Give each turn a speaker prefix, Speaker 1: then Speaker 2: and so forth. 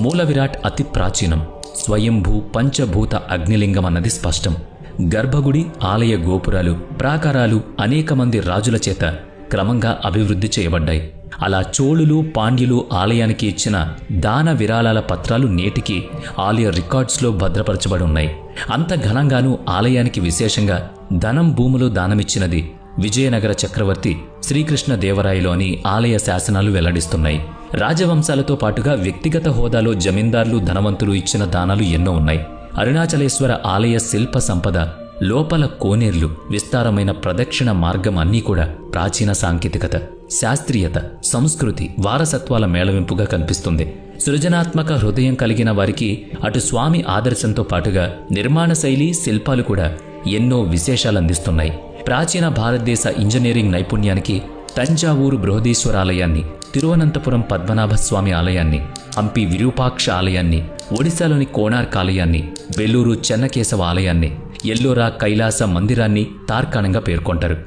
Speaker 1: మూల విరాట్ అతి ప్రాచీనం. స్వయంభూ పంచభూత అగ్నిలింగం అన్నది స్పష్టం. గర్భగుడి, ఆలయ గోపురాలు, ప్రాకారాలు అనేక మంది రాజుల చేత క్రమంగా అభివృద్ధి చేయబడ్డాయి. అలా చోళులు, పాండ్యులు ఆలయానికి ఇచ్చిన దాన విరాళాల పత్రాలు నేటికి ఆలయ రికార్డ్స్లో భద్రపరచబడి ఉన్నాయి. అంత ఘనంగానూ ఆలయానికి విశేషంగా ధనం, భూములు దానమిచ్చినది విజయనగర చక్రవర్తి శ్రీకృష్ణదేవరాయలు అని ఆలయ శాసనాలు వెల్లడిస్తున్నాయి. రాజవంశాలతో పాటుగా వ్యక్తిగత హోదాలో జమీందార్లు, ధనవంతులు ఇచ్చిన దానాలు ఎన్నో ఉన్నాయి. అరుణాచలేశ్వర ఆలయ శిల్ప సంపద, లోపల కోనేర్లు, విస్తారమైన ప్రదక్షిణ మార్గం అన్నీ కూడా ప్రాచీన సాంకేతికత, శాస్త్రీయత, సంస్కృతి, వారసత్వాల మేళవింపుగా కనిపిస్తుంది. సృజనాత్మక హృదయం కలిగిన వారికి అటు స్వామి ఆదర్శంతో పాటుగా నిర్మాణ శైలి, శిల్పాలు కూడా ఎన్నో విశేషాలు అందిస్తున్నాయి. ప్రాచీన భారతదేశ ఇంజనీరింగ్ నైపుణ్యానికి తంజావూరు బృహదీశ్వర ఆలయాన్ని, తిరువనంతపురం పద్మనాభస్వామి ఆలయాన్ని, హంపి విరూపాక్ష ఆలయాన్ని, ఒడిశాలోని కోణార్క్ ఆలయాన్ని, బెల్లూరు చెన్నకేశవ ఆలయాన్ని, ఎల్లోరా కైలాస మందిరాన్ని తార్కాణంగా పేర్కొంటారు.